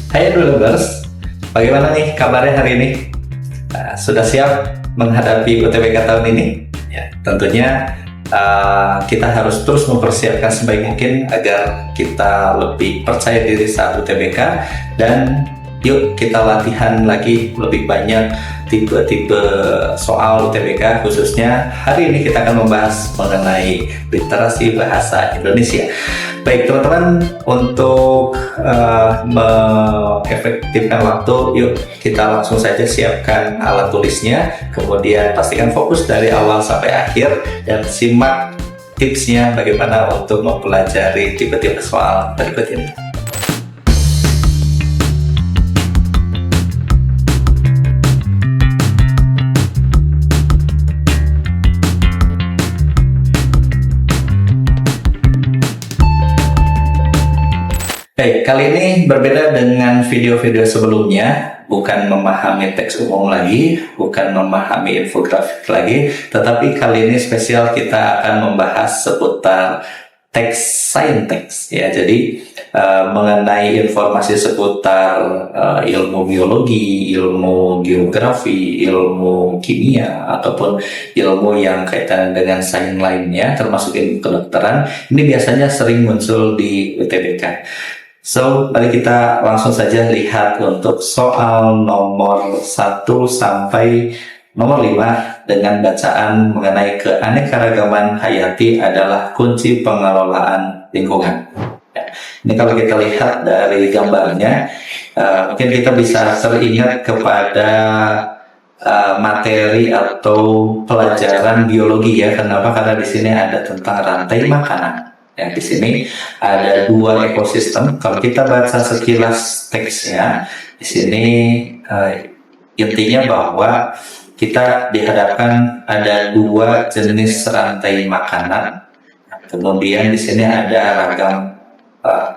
Hai Dulubers, bagaimana nih kabarnya hari ini? Sudah siap menghadapi UTBK tahun ini? Ya, tentunya kita harus terus mempersiapkan sebaik mungkin agar kita lebih percaya diri saat UTBK, dan yuk kita latihan lagi lebih banyak tipe-tipe soal UTBK. Khususnya hari ini kita akan membahas mengenai literasi bahasa Indonesia. Baik teman-teman, untuk mengefektifkan waktu, yuk kita langsung saja siapkan alat tulisnya, kemudian pastikan fokus dari awal sampai akhir dan simak tipsnya bagaimana untuk mempelajari tipe-tipe soal berikut ini. Baik, kali ini berbeda dengan video-video sebelumnya, bukan memahami teks umum lagi, bukan memahami infografik lagi, tetapi kali ini spesial kita akan membahas seputar teks saintek ya. Jadi mengenai informasi seputar ilmu biologi, ilmu geografi, ilmu kimia, ataupun ilmu yang kaitan dengan sains lainnya, termasuk ilmu kedokteran, ini biasanya sering muncul di UTBK. So, mari kita langsung saja lihat untuk soal nomor 1 sampai nomor 5 dengan bacaan mengenai keanekaragaman hayati adalah kunci pengelolaan lingkungan. Ini kalau kita lihat dari gambarnya, mungkin kita bisa teringat kepada materi atau pelajaran biologi ya. Kenapa? Karena di sini ada tentang rantai makanan. Ya, di sini ada dua ekosistem. Kalau kita baca sekilas teksnya, di sini intinya bahwa kita dihadapkan ada dua jenis rantai makanan. Kemudian di sini ada ragam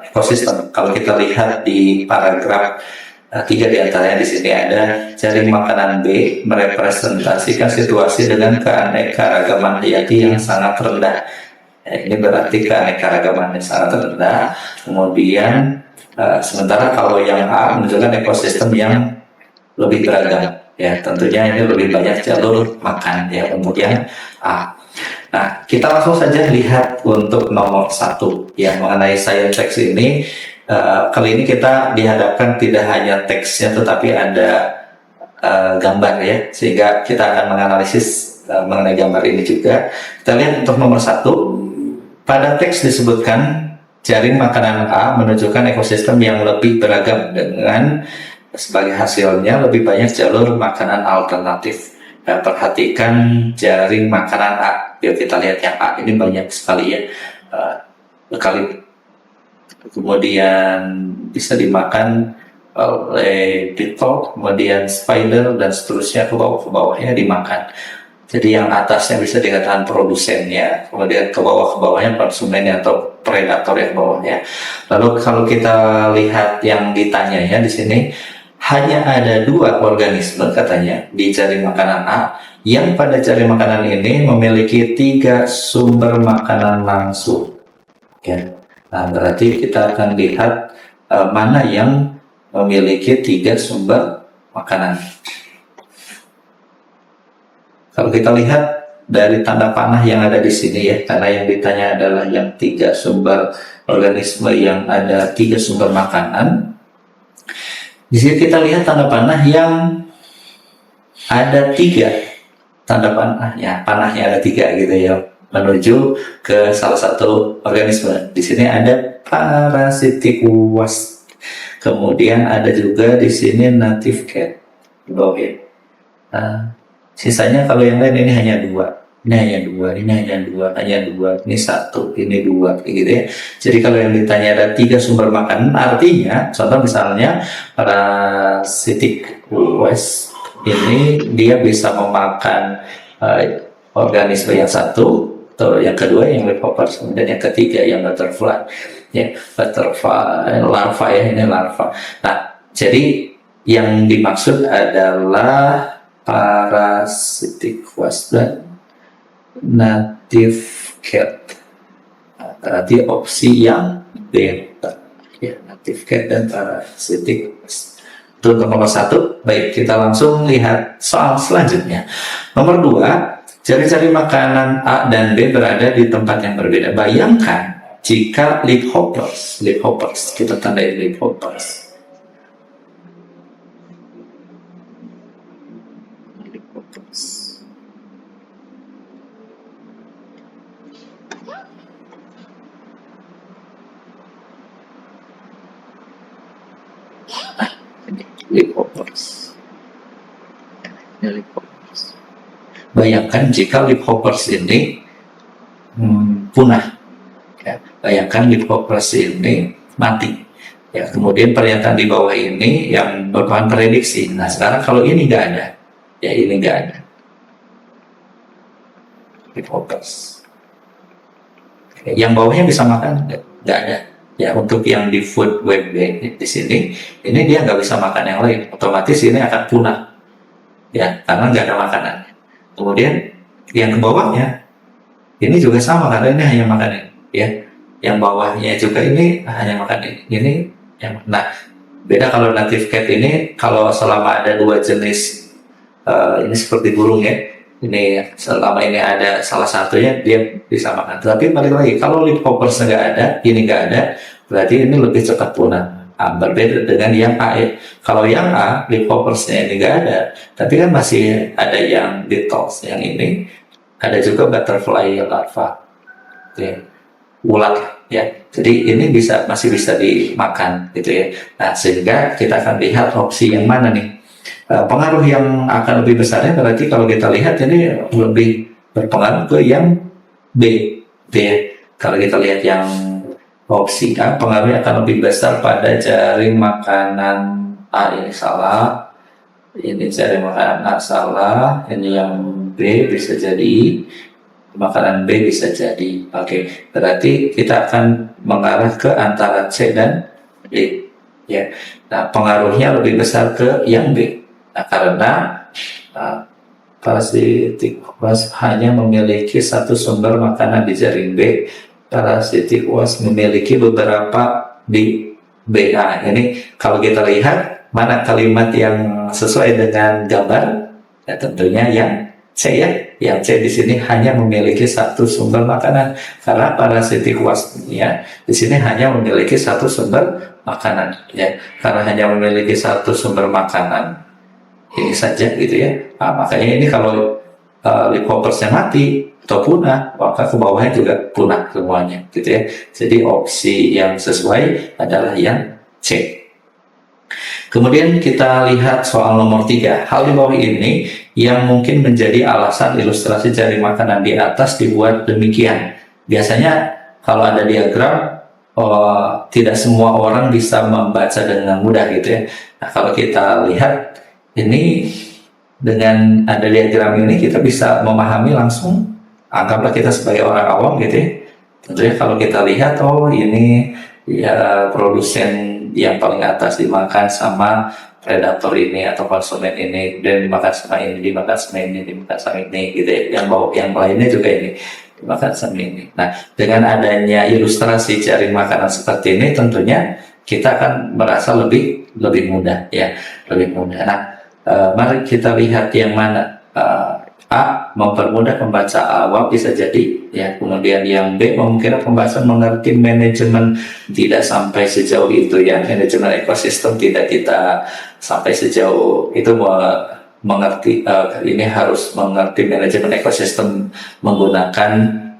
ekosistem. Kalau kita lihat di paragraf 3 diantaranya, di sini ada jaring makanan B merepresentasikan situasi dengan keanekaragaman hayati yang sangat rendah. Ini berarti keanekaragaman yang sangat rendah. Kemudian sementara kalau yang A menunjukkan ekosistem yang lebih beragam. Ya, tentunya ini lebih banyak jalur makan ya. Kemudian A. Nah, kita langsung saja lihat untuk nomor 1 yang mengenai sains teks ini. Kali ini kita dihadapkan tidak hanya teksnya, tetapi ada gambar ya, sehingga kita akan menganalisis mengenai gambar ini juga. Kita lihat untuk nomor 1. Pada teks disebutkan jaring makanan A menunjukkan ekosistem yang lebih beragam dengan sebagai hasilnya lebih banyak jalur makanan alternatif. Nah, perhatikan jaring makanan A. Yuk kita lihat yang A ini banyak sekali ya. Kemudian bisa dimakan oleh beetle, kemudian spider, dan seterusnya ke bawahnya dimakan. Jadi yang atasnya bisa dikatakan produsennya, kemudian ke bawahnya konsumennya atau predator yang bawahnya. Lalu kalau kita lihat yang ditanya ya, di sini hanya ada 2 organisme katanya di jaring makanan A, yang pada jaring makanan ini memiliki 3 sumber makanan langsung. Ya. Nah, berarti kita akan lihat mana yang memiliki 3 sumber makanan. Kalau kita lihat dari tanda panah yang ada di sini ya, karena yang ditanya adalah yang 3 sumber organisme yang ada 3 sumber makanan. Di sini kita lihat tanda panah yang ada 3 tanda panahnya ada 3 gitu ya, menuju ke salah satu organisme. Di sini ada parasitic wasp. Kemudian ada juga di sini native cat. Oke. Sisanya kalau yang lain ini hanya 2. Ini hanya 2, ini hanya 2, hanya 2, ini 1, ini 2, gitu ya. Jadi kalau yang ditanya ada 3 sumber makanan, artinya contoh misalnya parasitic wasp ini dia bisa memakan organisme yang 1, atau yang kedua yang Lepophis, dan yang ketiga yang butterfly ya, butterfly larva ya, ini larva. Nah, jadi yang dimaksud adalah parasitic wasp dan native cat. Berarti opsi yang beta ya. active cat dan parasitic wasp. Itu untuk nomor 1. Baik, kita langsung lihat soal selanjutnya. Nomor 2, cari-cari makanan A dan B berada di tempat yang berbeda. Bayangkan jika leafhoppers, kita tandai leafhoppers. Leafhoppers. Bayangkan jika leafhoppers ini punah. Ya, bayangkan leafhoppers ini mati. Ya, kemudian pernyataan di bawah ini yang merupakan prediksi. Nah, sekarang kalau ini nggak ada, ya ini nggak ada. Leafhoppers. Yang bawahnya bisa makan, nggak ada. Ya, untuk yang di food web bank di sini, ini dia nggak bisa makan yang lain, otomatis ini akan punah, ya, karena nggak ada makanan. Kemudian yang ke bawahnya, ini juga sama karena ini hanya makan ini, ya. Yang bawahnya juga ini hanya makan ini yang. Nah, beda kalau native cat ini, kalau selama ada 2 jenis, ini seperti burung ya. Ini selama ini ada salah satunya dia bisa makan. Tapi balik lagi, kalau leafhoppers nggak ada, ini nggak ada, berarti ini lebih cepat punah. Berbeda dengan yang A. Kalau yang A, leafhoppersnya ini nggak ada, tapi kan masih ada yang beetles, yang ini ada juga butterfly larva, ya, ulat, ya. Jadi ini masih bisa dimakan, gitu ya. Nah, sehingga kita akan lihat opsi yang mana nih. Pengaruh yang akan lebih besarnya berarti kalau kita lihat ini lebih berpengaruh ke yang B, ya. Kalau kita lihat yang opsi A, pengaruhnya akan lebih besar pada jaring makanan A. Ini salah, ini jaring makanan A salah, ini yang B bisa jadi, makanan B bisa jadi. Oke, berarti kita akan mengarah ke antara C dan D, ya. Nah, pengaruhnya lebih besar ke yang B. Nah, karena parasitic wasp hanya memiliki satu sumber makanan di jaring B, parasitic wasp memiliki beberapa di B. Nah, ini kalau kita lihat mana kalimat yang sesuai dengan gambar, ya tentunya yang C, ya. Yang C di sini hanya memiliki satu sumber makanan, karena parasitic wasp ya di sini hanya memiliki satu sumber makanan, ya. Karena hanya memiliki satu sumber makanan ini saja, gitu ya. Nah, makanya ini kalau leafhoppersnya mati atau punah, maka ke bawahnya juga punah semuanya, gitu ya. Jadi opsi yang sesuai adalah yang C. Kemudian kita lihat soal nomor 3. Hal di bawah ini yang mungkin menjadi alasan ilustrasi jaring makanan di atas dibuat demikian. Biasanya kalau ada diagram, tidak semua orang bisa membaca dengan mudah, gitu ya. Nah, kalau kita lihat ini dengan ada diagram ini, kita bisa memahami langsung. Anggaplah kita sebagai orang awam, gitu ya. Tentunya kalau kita lihat, oh ini ya produsen yang paling atas dimakan sama predator ini atau konsumen ini, dan dimakan sama ini, dimakan sama ini, dimakan sama ini, gitu ya. Yang lainnya juga ini dimakan sama ini. Nah, dengan adanya ilustrasi jaring makanan seperti ini, tentunya kita akan merasa lebih mudah, ya, lebih mudah. Nah, mari kita lihat yang mana. A, mempermudah pembaca awam bisa jadi, ya. Kemudian yang B, memungkinkan pembaca mengerti manajemen, tidak sampai sejauh itu, ya. Manajemen ekosistem tidak kita sampai sejauh itu mengerti. Ini harus mengerti manajemen ekosistem menggunakan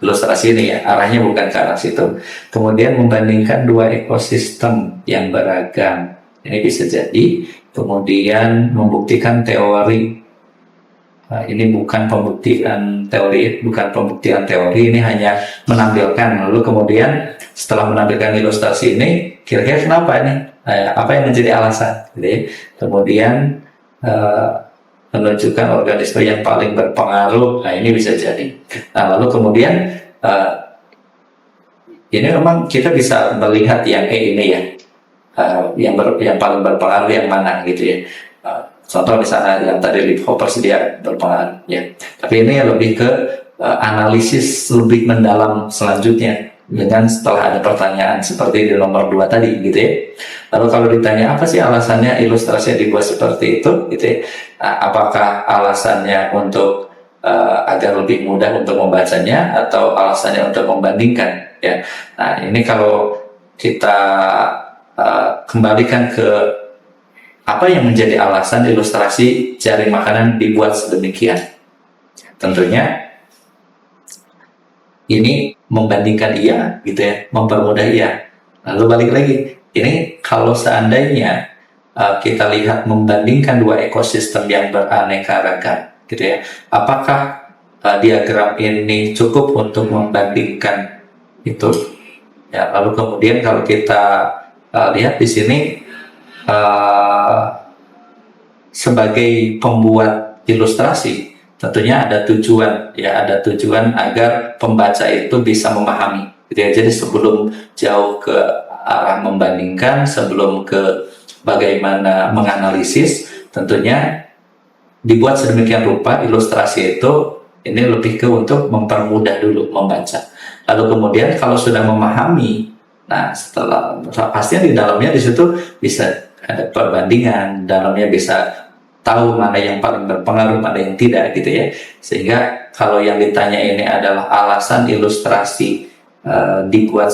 ilustrasi ini, ya. Arahnya bukan ke arah situ. Kemudian membandingkan 2 ekosistem yang beragam, ini bisa jadi. Kemudian membuktikan teori. Nah, ini bukan pembuktian teori, ini hanya menampilkan. Lalu kemudian setelah menampilkan ilustrasi ini, kira-kira kenapa ini? Apa yang menjadi alasan? Jadi, kemudian menunjukkan organisme yang paling berpengaruh. Nah, ini bisa jadi. Nah, lalu kemudian ini memang kita bisa melihat yang E ini, ya. Yang paling berpengaruh yang mana, gitu ya. Contoh misalnya yang tadi leafhoppers dia berpengaruh, ya. Tapi ini lebih ke analisis lebih mendalam selanjutnya. dengan setelah ada pertanyaan seperti di nomor 2 tadi gitu ya. Lalu kalau ditanya apa sih alasannya ilustrasi dibuat seperti itu gitu ya. Nah, apakah alasannya untuk agar lebih mudah untuk membacanya atau alasannya untuk membandingkan ya. Nah, ini kalau kita kembalikan ke apa yang menjadi alasan ilustrasi jaring makanan dibuat sedemikian. Tentunya ini membandingkan iya gitu ya, mempermudah iya. Lalu balik lagi, ini kalau seandainya kita lihat membandingkan dua ekosistem yang beraneka ragam gitu ya, apakah diagram ini cukup untuk membandingkan itu ya. Lalu kemudian kalau kita lihat di sini sebagai pembuat ilustrasi tentunya ada tujuan ya, ada tujuan agar pembaca itu bisa memahami gitu ya. Jadi sebelum jauh ke arah membandingkan, sebelum ke bagaimana menganalisis, tentunya dibuat sedemikian rupa ilustrasi itu ini lebih ke untuk mempermudah dulu membaca. Lalu kemudian kalau sudah memahami, nah setelah pastinya di dalamnya di situ bisa ada perbandingan, dalamnya bisa tahu mana yang paling berpengaruh, mana yang tidak gitu ya. Sehingga kalau yang ditanya ini adalah alasan ilustrasi dibuat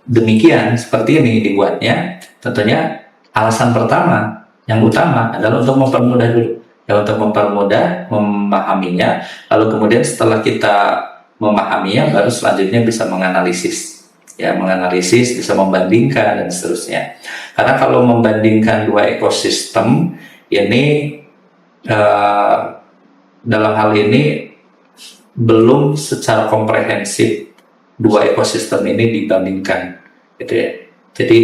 demikian, seperti ini dibuatnya, tentunya alasan pertama yang utama adalah untuk mempermudah dulu ya, untuk mempermudah memahaminya. Lalu kemudian setelah kita memahaminya baru selanjutnya bisa menganalisis ya, menganalisis, bisa membandingkan dan seterusnya. Karena kalau membandingkan dua ekosistem ini dalam hal ini belum secara komprehensif dua ekosistem ini dibandingkan gitu ya. Jadi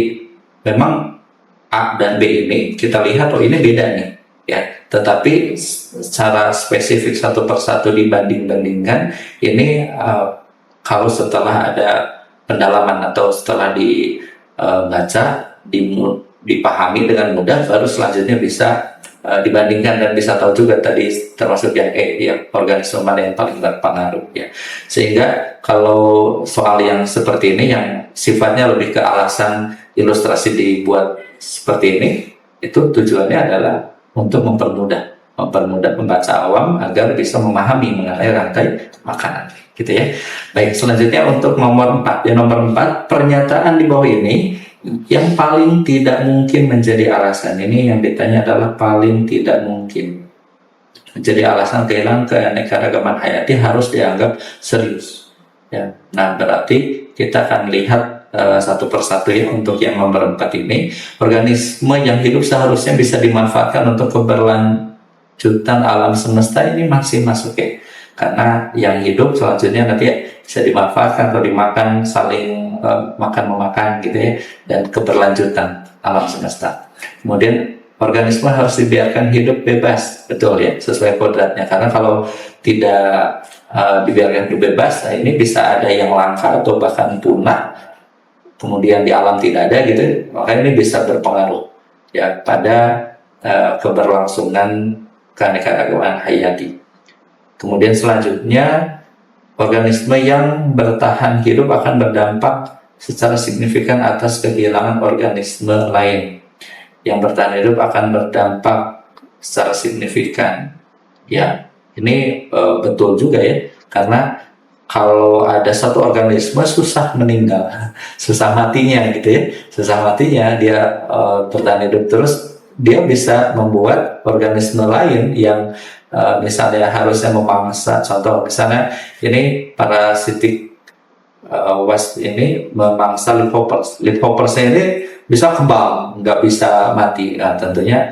memang A dan B ini kita lihat ini beda nih ya, tetapi secara spesifik satu persatu dibanding-bandingkan ini kalau setelah ada pendalaman atau setelah dibaca, dipahami dengan mudah, baru selanjutnya bisa dibandingkan dan bisa tahu juga tadi termasuk yang ya, organisme mana yang paling berpengaruh ya. Sehingga kalau soal yang seperti ini yang sifatnya lebih ke alasan ilustrasi dibuat seperti ini, itu tujuannya adalah untuk mempermudah pembaca awam agar bisa memahami mengenai rantai makanan gitu ya. Baik, selanjutnya untuk nomor 4 ya, nomor 4 pernyataan di bawah ini yang paling tidak mungkin menjadi alasan. Ini yang ditanya adalah paling tidak mungkin menjadi alasan kehilangan keanekaragaman hayati harus dianggap serius ya. Nah, berarti kita akan lihat satu persatu ya. Untuk yang nomor 4 ini, organisme yang hidup seharusnya bisa dimanfaatkan untuk keberlanjutan alam semesta, ini masih masuk ya. Karena yang hidup selanjutnya nanti ya, bisa dimanfaatkan atau dimakan, saling makan-memakan gitu ya, dan keberlanjutan alam semesta. Kemudian organisme harus dibiarkan hidup bebas, betul ya, sesuai kodratnya. Karena kalau tidak dibiarkan hidup bebas, nah ini bisa ada yang langka atau bahkan punah, kemudian di alam tidak ada gitu, maka ini bisa berpengaruh ya pada keberlangsungan keanekaragaman hayati. Kemudian selanjutnya, organisme yang bertahan hidup akan berdampak secara signifikan atas kehilangan organisme lain. Yang bertahan hidup akan berdampak secara signifikan. Ya, ini betul juga ya, karena kalau ada satu organisme susah meninggal, susah matinya gitu ya, susah matinya dia bertahan hidup terus, dia bisa membuat organisme lain yang misalnya harusnya memangsa, contoh misalnya ini parasitik wasp ini memangsa leafhoppers ini bisa kembang, nggak bisa mati. Nah, tentunya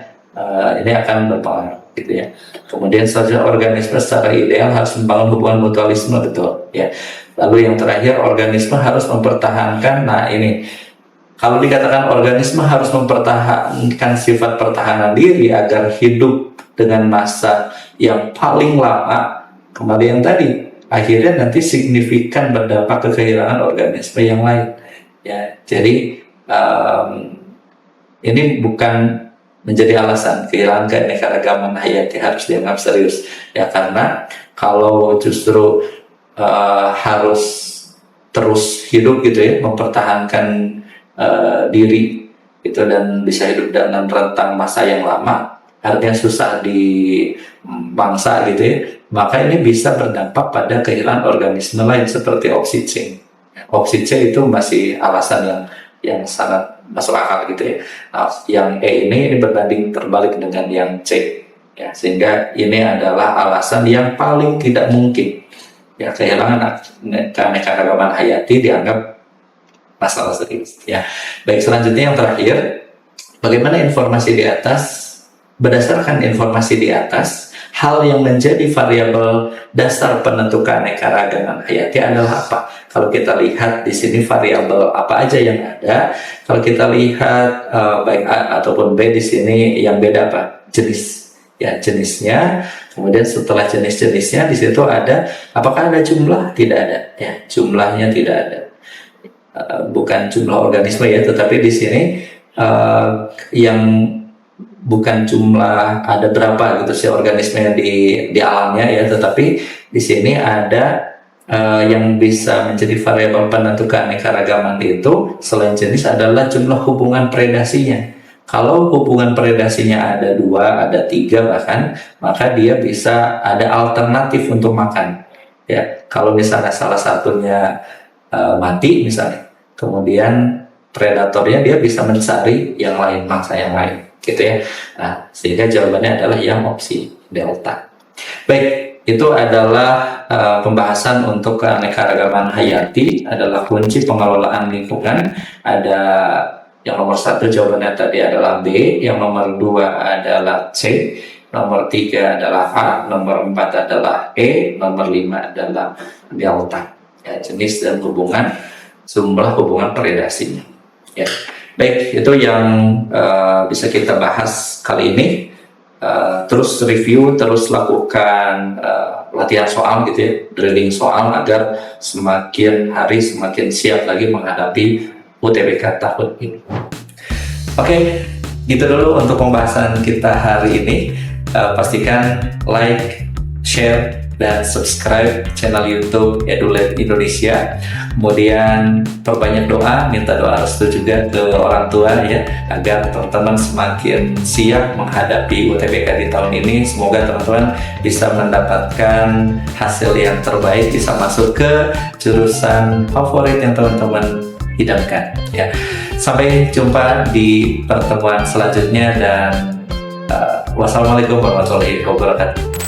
ini akan berpengaruh gitu ya. Kemudian selanjutnya, organisme secara ideal harus membangun hubungan mutualisme, betul ya. Lalu yang terakhir, organisme harus mempertahankan, nah ini kalau dikatakan organisme harus mempertahankan sifat pertahanan diri agar hidup dengan masa yang paling lama, kembali yang tadi, akhirnya nanti signifikan berdampak ke kehilangan organisme yang lain ya. Jadi ini bukan menjadi alasan kehilangan keanekaragaman hayati harus dianggap serius ya, karena kalau justru harus terus hidup gitu ya, mempertahankan diri itu dan bisa hidup dalam rentang masa yang lama, artinya susah di bangsa gitu ya, maka ini bisa berdampak pada kehilangan organisme lain seperti oksigen. Oksigen itu masih alasan yang sangat masuk akal gitu ya. Nah, yang E ini berbanding terbalik dengan yang C ya, sehingga ini adalah alasan yang paling tidak mungkin ya, kehilangan keanekaragaman hayati dianggap masalah serius ya. Baik, selanjutnya yang terakhir, bagaimana informasi di atas, berdasarkan informasi di atas, hal yang menjadi variabel dasar penentu keanekaragaman hayati adalah apa? Kalau kita lihat di sini variabel apa aja yang ada. Kalau kita lihat baik A ataupun B di sini, yang beda apa? Jenis. Ya, jenisnya. Kemudian setelah jenis-jenisnya di situ ada, apakah ada jumlah? Tidak ada. Ya, jumlahnya tidak ada. Bukan jumlah organisme ya, tetapi di sini yang bukan jumlah ada berapa gitu sih organisme di alamnya ya, tetapi di sini ada yang bisa menjadi variabel penentu keanekaragaman itu selain jenis adalah jumlah hubungan predasinya. Kalau hubungan predasinya ada 2, ada 3 bahkan, maka dia bisa ada alternatif untuk makan. Ya, kalau misalnya salah satunya mati misalnya, kemudian predatornya dia bisa mencari yang lain, mangsa yang lain, gitu ya. Nah, sehingga jawabannya adalah yang opsi delta. Baik, itu adalah pembahasan untuk keanekaragaman hayati, adalah kunci pengelolaan lingkungan. Ada yang nomor 1 jawabannya tadi adalah B, yang nomor 2 adalah C, nomor 3 adalah A, nomor 4 adalah E, nomor 5 adalah delta. Ya, jenis dan hubungan, jumlah hubungan predasinya. Ya. Baik, itu yang bisa kita bahas kali ini. Terus review, terus lakukan latihan soal gitu ya, drilling soal agar semakin hari semakin siap lagi menghadapi UTBK tahun ini. Oke, gitu dulu untuk pembahasan kita hari ini. Pastikan like, share, dan subscribe channel YouTube EduLab Indonesia. Kemudian perbanyak doa, minta doa restu juga ke orang tua ya, agar teman-teman semakin siap menghadapi UTBK di tahun ini. Semoga teman-teman bisa mendapatkan hasil yang terbaik, bisa masuk ke jurusan favorit yang teman-teman idamkan ya. Sampai jumpa di pertemuan selanjutnya dan wassalamualaikum warahmatullahi wabarakatuh.